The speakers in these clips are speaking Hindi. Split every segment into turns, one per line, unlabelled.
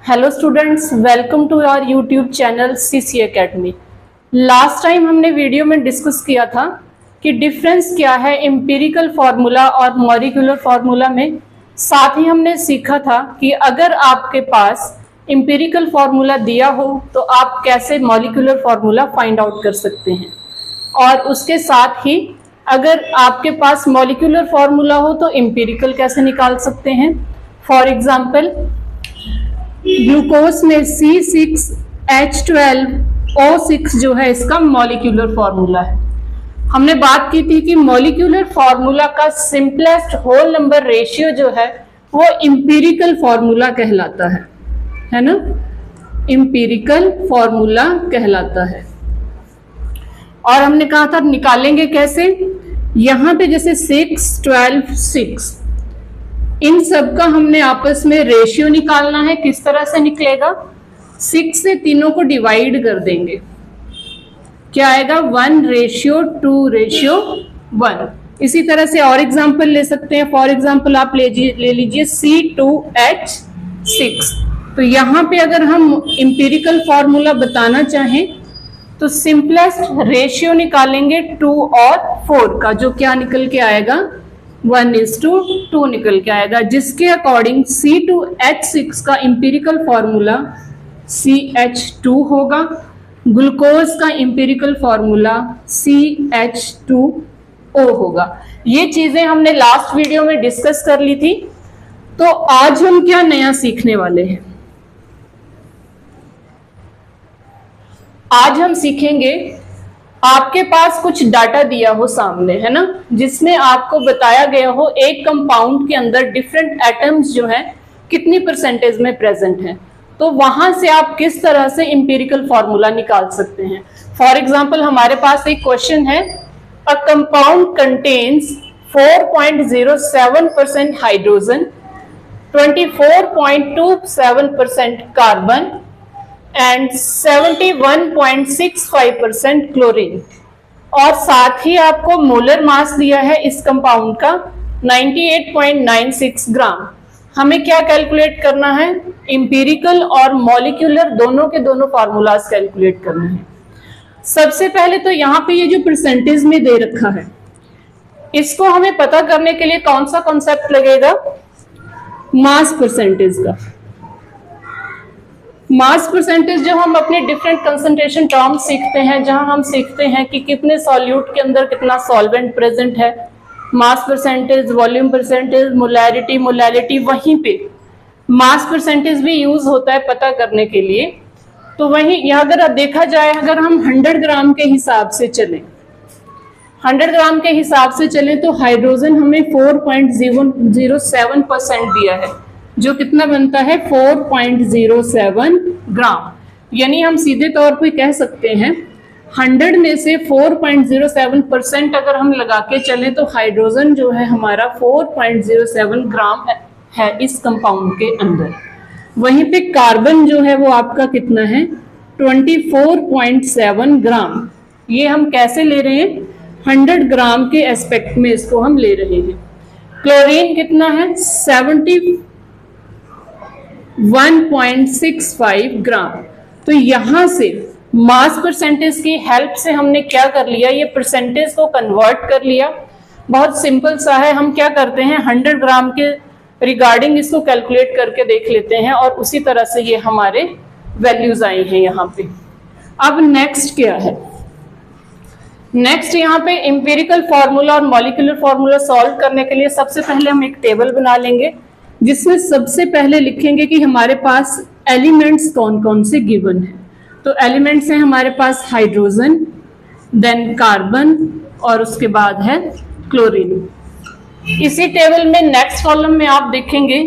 Hello students, welcome to our YouTube channel CC academy. Last time हमने वीडियो में डिस्कस किया था कि डिफरेंस क्या है एम्पिरिकल फार्मूला और मॉलिक्यूलर फार्मूला में। साथ ही हमने सीखा था कि अगर आपके पास एम्पिरिकल फार्मूला दिया हो तो आप कैसे मॉलिक्यूलर फार्मूला फाइंड आउट कर सकते हैं, और उसके साथ ही अगर आपके पास मॉलिक्यूलर फार्मूला हो तो एम्पिरिकल कैसे निकाल सकते हैं। फॉर एग्जाम्पल, ग्लूकोज में C6H12O6 जो है इसका मॉलिक्यूलर फार्मूला है। हमने बात की थी कि मॉलिक्यूलर फार्मूला का सिंपलेस्ट होल नंबर रेशियो जो है वो एम्पिरिकल फार्मूला कहलाता है ना, एम्पिरिकल फार्मूला कहलाता है। और हमने कहा था निकालेंगे कैसे। यहां पे जैसे 6, 12, 6 इन सब का हमने आपस में रेशियो निकालना है। किस तरह से निकलेगा, 6 से तीनों को डिवाइड कर देंगे, क्या आएगा 1:2:1। इसी तरह से और एग्जांपल ले सकते हैं। फॉर एग्जांपल आप ले लीजिए C2H6। तो यहाँ पे अगर हम एम्पिरिकल फॉर्मूला बताना चाहें तो सिंपलेस्ट रेशियो निकालेंगे 2 और 4 का, जो क्या निकल के आएगा 1:2 निकल के आएगा, जिसके अकॉर्डिंग C2H6 का एम्पिरिकल फॉर्मूला CH2 होगा। ग्लूकोज का एम्पिरिकल फॉर्मूला CH2O होगा। ये चीजें हमने लास्ट वीडियो में डिस्कस कर ली थी। तो आज हम क्या नया सीखने वाले हैं। आज हम सीखेंगे, आपके पास कुछ डाटा दिया हो सामने, है ना, जिसमें आपको बताया गया हो एक कंपाउंड के अंदर डिफरेंट एटम्स जो हैं कितनी परसेंटेज में प्रेजेंट हैं। तो वहां से आप किस तरह से एम्पिरिकल फॉर्मूला निकाल सकते हैं। फॉर एग्जांपल हमारे पास एक क्वेश्चन है, a compound contains 4.07% hydrogen, 24.27% carbon and 71.65% chlorine, और साथ ही आपको मोलर मास दिया है इस कंपाउंड का 98.96 ग्राम। हमें क्या कैलकुलेट करना है, एम्पिरिकल और मॉलिक्यूलर दोनों के दोनों फार्मूलाज कैलकुलेट करने हैं। सबसे पहले तो यहाँ पे ये जो परसेंटेज में दे रखा है, इसको हमें पता करने के लिए कौन सा कॉन्सेप्ट लगेगा, मास परसेंटेज का। मास परसेंटेज जो हम अपने डिफरेंट कंसंट्रेशन टर्म्स सीखते हैं, जहां हम सीखते हैं कि कितने सॉल्यूट के अंदर कितना सॉल्वेंट प्रेजेंट है, mass percentage, volume percentage, molarity, वहीं पे मास परसेंटेज भी यूज होता है पता करने के लिए। तो वहीं यहाँ अगर देखा जाए, अगर हम 100 ग्राम के हिसाब से चलें, 100 ग्राम के हिसाब से चलें तो हाइड्रोजन हमें 4.07% दिया है, जो कितना बनता है 4.07 ग्राम। यानी हम सीधे तौर पे कह सकते हैं 100 में से 4.07% अगर हम लगा के चलें तो हाइड्रोजन जो है हमारा 4.07 ग्राम है इस कंपाउंड के अंदर। वहीं पे कार्बन जो है वो आपका कितना है 24.7 ग्राम। ये हम कैसे ले रहे हैं, 100 ग्राम के एस्पेक्ट में इसको हम ले रहे हैं। क्लोरीन कितना है 71.65 ग्राम। तो यहां से मास परसेंटेज की हेल्प से हमने क्या कर लिया, ये परसेंटेज को कन्वर्ट कर लिया। बहुत सिंपल सा है, हम क्या करते हैं 100 ग्राम के रिगार्डिंग इसको कैलकुलेट करके देख लेते हैं, और उसी तरह से ये हमारे वैल्यूज आई हैं यहाँ पे। अब नेक्स्ट क्या है, नेक्स्ट यहाँ पे एम्पिरिकल फार्मूला और मॉलिक्यूलर फार्मूला सॉल्व करने के लिए सबसे पहले हम एक टेबल बना लेंगे, जिसमें सबसे पहले लिखेंगे कि हमारे पास एलिमेंट्स कौन कौन से गिवन है। तो एलिमेंट्स हैं हमारे पास हाइड्रोजन, देन कार्बन, और उसके बाद है क्लोरीन। इसी टेबल में नेक्स्ट कॉलम में आप देखेंगे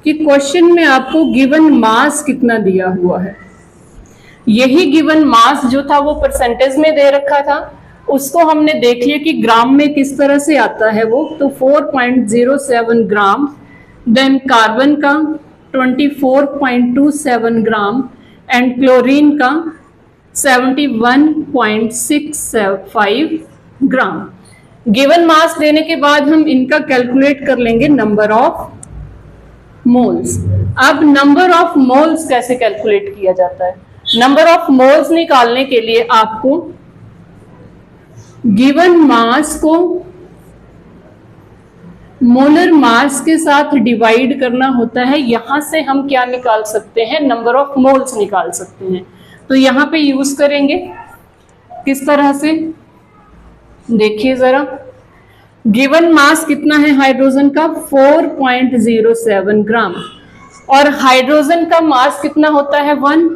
कि क्वेश्चन में आपको गिवन मास कितना दिया हुआ है। यही गिवन मास जो था वो परसेंटेज में दे रखा था, उसको हमने देख लिया कि ग्राम में किस तरह से आता है वो। तो 4.07 ग्राम, देन कार्बन का 24.27 ग्राम एंड क्लोरीन का 71.65 ग्राम। गिवन मास देने के बाद हम इनका कैलकुलेट कर लेंगे नंबर ऑफ मोल्स। अब नंबर ऑफ मोल्स कैसे कैलकुलेट किया जाता है? नंबर ऑफ मोल्स निकालने के लिए आपको गिवन मास को मोलर मास के साथ डिवाइड करना होता है। यहां से हम क्या निकाल सकते हैं? नंबर ऑफ मोल्स निकाल सकते हैं। तो यहां पे यूज करेंगे किस तरह से, देखिए जरा। गिवन मास कितना है हाइड्रोजन का? 4.07 ग्राम। और हाइड्रोजन का मास कितना होता है? 1।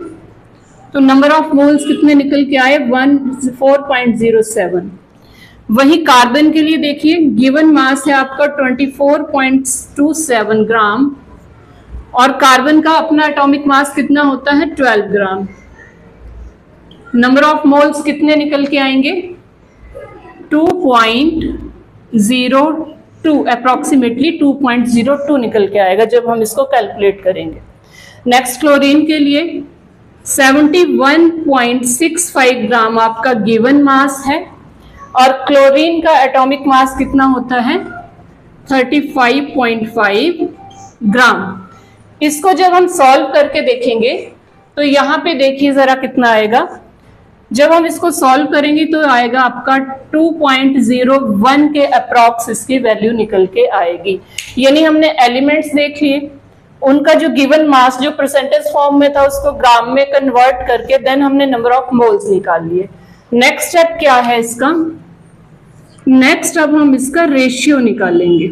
तो नंबर ऑफ मोल्स कितने निकल के आए? 4.07। वही कार्बन के लिए देखिए, गिवन मास है आपका 24.27 ग्राम और कार्बन का अपना एटॉमिक मास कितना होता है? 12 ग्राम। नंबर ऑफ मोल्स कितने निकल के आएंगे? 2.02, अप्रोक्सीमेटली 2.02 निकल के आएगा जब हम इसको कैलकुलेट करेंगे। नेक्स्ट क्लोरीन के लिए 71.65 ग्राम आपका गिवन मास है और क्लोरीन का एटॉमिक मास कितना होता है? 35.5 ग्राम। इसको जब हम सॉल्व करके देखेंगे तो यहाँ पे देखिए जरा कितना आएगा। जब हम इसको सॉल्व करेंगे तो आएगा आपका 2.01 के अप्रॉक्स इसकी वैल्यू निकल के आएगी। यानी हमने एलिमेंट्स देख लिए, उनका जो गिवन मास जो परसेंटेज फॉर्म में था उसको ग्राम में कन्वर्ट करके देन हमने नंबर ऑफ मोल्स निकाल लिए। नेक्स्ट स्टेप क्या है इसका? नेक्स्ट अब हम इसका रेशियो निकालेंगे।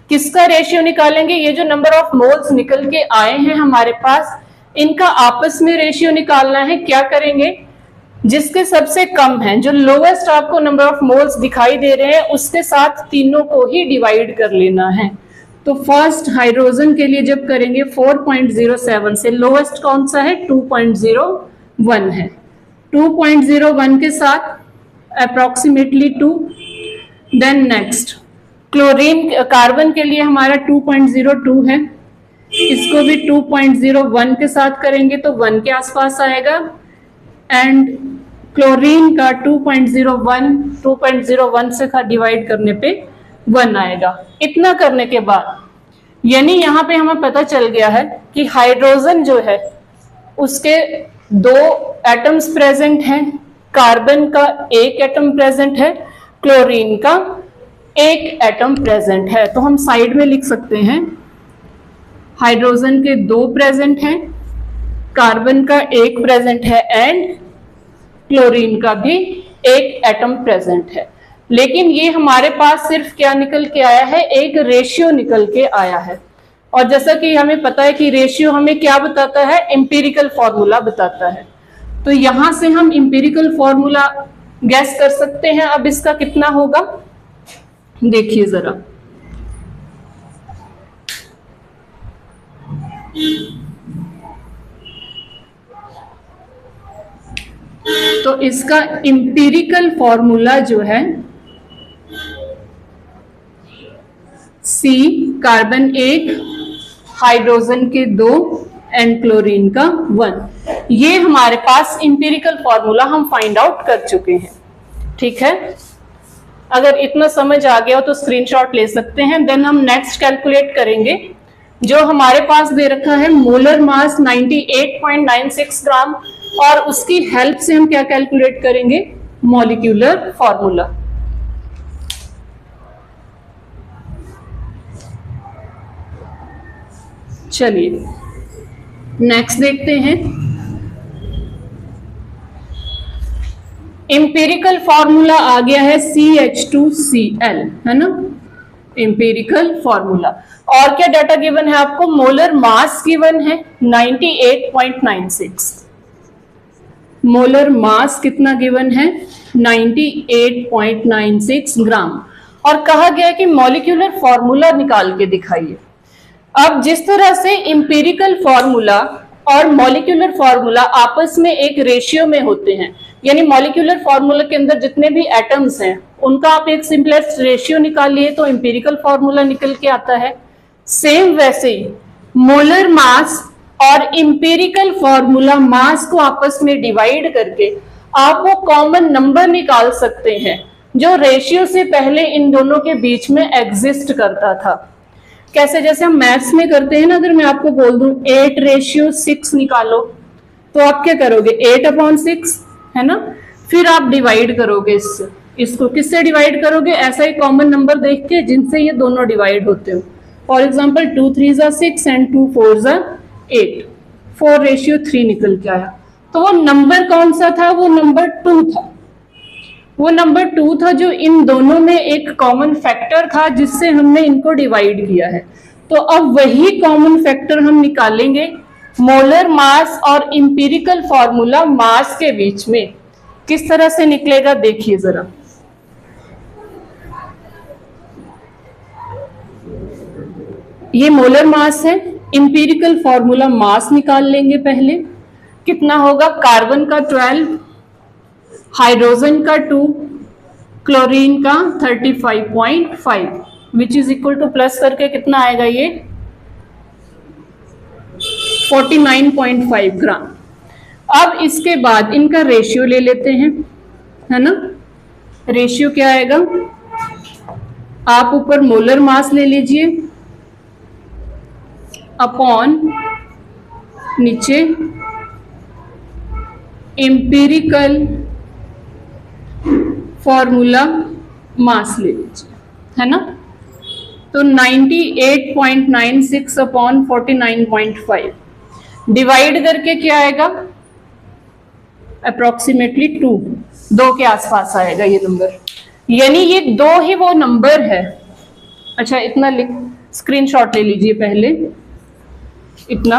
किसका रेशियो निकालेंगे? ये जो नंबर ऑफ मोल्स निकल के आए हैं हमारे पास, इनका आपस में रेशियो निकालना है। क्या करेंगे? जिसके सबसे कम है, जो लोवेस्ट आपको नंबर ऑफ मोल्स दिखाई दे रहे हैं, उसके साथ तीनों को ही डिवाइड कर लेना है। तो फर्स्ट हाइड्रोजन के लिए जब करेंगे 4.07 से लोवेस्ट कौन सा है? 2.01 है। 2.01 के साथ approximately 2। Then next chlorine carbon के लिए हमारा 2.02 है, इसको भी 2.01 के साथ करेंगे तो 1 के आसपास आएगा। एंड क्लोरीन का 2.01 से डिवाइड करने पे 1 आएगा। इतना करने के बाद यानी यहाँ पे हमें पता चल गया है कि हाइड्रोजन जो है उसके 2 एटम्स प्रेजेंट हैं, कार्बन का 1 एटम प्रेजेंट है, क्लोरीन का 1 एटम प्रेजेंट है। तो हम साइड में लिख सकते हैं हाइड्रोजन के 2 प्रेजेंट हैं, कार्बन का 1 प्रेजेंट है एंड क्लोरीन का भी 1 एटम प्रेजेंट है। लेकिन ये हमारे पास सिर्फ क्या निकल के आया है? एक रेशियो निकल के आया है। और जैसा कि हमें पता है कि रेशियो हमें क्या बताता है? एम्पिरिकल फॉर्मूला बताता है। तो यहां से हम एम्पिरिकल फॉर्मूला गैस कर सकते हैं। अब इसका कितना होगा देखिए जरा। तो इसका एम्पिरिकल फॉर्मूला जो है C कार्बन 1, हाइड्रोजन के 2 एंड क्लोरीन का 1, ये हमारे पास एम्पिरिकल फॉर्मूला हम फाइंड आउट कर चुके हैं। ठीक है, अगर इतना समझ आ गया हो तो स्क्रीनशॉट ले सकते हैं। देन हम नेक्स्ट कैलकुलेट करेंगे जो हमारे पास दे रखा है मोलर मास 98.96 ग्राम और उसकी हेल्प से हम क्या कैलकुलेट करेंगे? Molecular formula. चलिए नेक्स्ट देखते हैं। एम्पिरिकल फॉर्मूला आ गया है CH2Cl, है ना, एम्पिरिकल फॉर्मूला। और क्या डाटा गिवन है आपको? मोलर मास गिवन है 98.96। मोलर मास कितना गिवन है? 98.96 ग्राम। और कहा गया कि मॉलिक्यूलर फॉर्मूला निकाल के दिखाइए। अब जिस तरह से एम्पिरिकल फॉर्मूला और मॉलिक्यूलर फॉर्मूला आपस में एक रेशियो में होते हैं, यानी मॉलिक्यूलर फॉर्मूला के अंदर जितने भी एटम्स हैं उनका आप एक सिंपलेस्ट रेशियो निकालिए तो एम्पिरिकल फॉर्मूला निकल के आता है। सेम वैसे ही मोलर मास और एम्पिरिकल फॉर्मूला मास को आपस में डिवाइड करके आप वो कॉमन नंबर निकाल सकते हैं जो रेशियो से पहले इन दोनों के बीच में एग्जिस्ट करता था। कैसे, जैसे हम मैथ्स में करते हैं ना, अगर मैं आपको बोल दूं 8:6 निकालो, तो आप क्या करोगे, 8/6 है ना, फिर आप डिवाइड करोगे इसको किससे डिवाइड करोगे, ऐसा ही कॉमन नंबर देख के जिनसे ये दोनों डिवाइड होते हो। फॉर एग्जाम्पल 2 3 6 एंड 2 4 8, 4:3 निकल के आया। तो वो नंबर कौन सा था, वो नंबर 2 था। वो नंबर 2 था जो इन दोनों में एक कॉमन फैक्टर था जिससे हमने इनको डिवाइड किया है। तो अब वही कॉमन फैक्टर हम निकालेंगे मोलर मास और इंपीरिकल फॉर्मूला मास के बीच में। किस तरह से निकलेगा देखिए जरा। ये मोलर मास है, इंपीरिकल फॉर्मूला मास निकाल लेंगे पहले। कितना होगा, कार्बन का 12, हाइड्रोजन का 2, क्लोरीन का 35.5, which is equal two plus करके कितना आएगा ये 49.5 ग्राम। अब इसके बाद इनका रेशियो ले लेते हैं, है ना। रेशियो क्या आएगा, आप ऊपर मोलर मास ले लीजिए अपॉन नीचे एम्पिरिकल फॉर्मूला मास ले लीजिए, है ना। तो 98.96 अपॉन 49.5 डिवाइड करके क्या आएगा, अप्रोक्सीमेटली 2 के आसपास आएगा ये नंबर। यानी ये 2 ही वो नंबर है। अच्छा इतना स्क्रीनशॉट ले लीजिए पहले, इतना।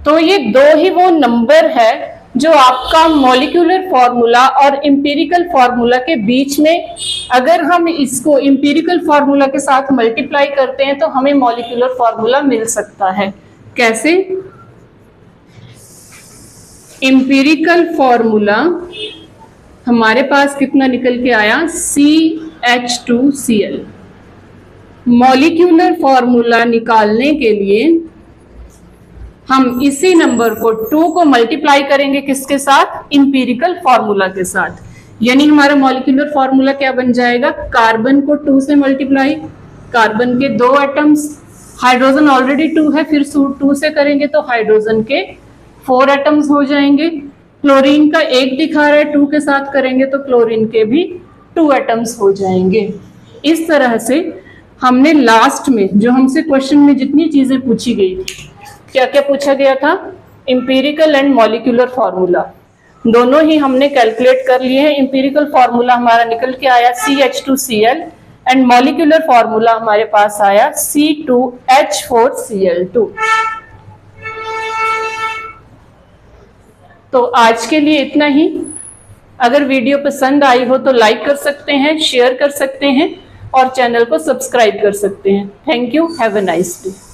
तो ये 2 ही वो नंबर है जो आपका मॉलिक्यूलर फॉर्मूला और इंपीरिकल फॉर्मूला के बीच में, अगर हम इसको इंपीरिकल फॉर्मूला के साथ मल्टीप्लाई करते हैं तो हमें मॉलिक्यूलर फॉर्मूला मिल सकता है। कैसे, इंपीरिकल फॉर्मूला हमारे पास कितना निकल के आया, CH2Cl। मॉलिक्यूलर फॉर्मूला निकालने के लिए हम इसी नंबर को 2 को मल्टीप्लाई करेंगे किसके साथ, इंपीरिकल फॉर्मूला के साथ। यानी हमारा मॉलिक्यूलर फॉर्मूला क्या बन जाएगा, कार्बन को 2 से मल्टीप्लाई, कार्बन के 2 एटम्स, हाइड्रोजन ऑलरेडी 2 है, फिर 2 से करेंगे तो हाइड्रोजन के 4 एटम्स हो जाएंगे। क्लोरीन का 1 दिखा रहा है, 2 के साथ करेंगे तो क्लोरीन के भी 2 एटम्स हो जाएंगे। इस तरह से हमने लास्ट में जो हमसे क्वेश्चन में जितनी चीजें पूछी गई थी, क्या क्या पूछा गया था, इंपीरिकल एंड मॉलिक्यूलर फॉर्मूला दोनों ही हमने कैलकुलेट कर लिए हैं। इंपीरिकल फॉर्मूला हमारा निकल के आया CH2Cl एंड मॉलिक्यूलर फॉर्मूला हमारे पास आया C2H4Cl2। तो आज के लिए इतना ही। अगर वीडियो पसंद आई हो तो लाइक कर सकते हैं, शेयर कर सकते हैं और चैनल को सब्सक्राइब कर सकते हैं। Thank you, have a nice day.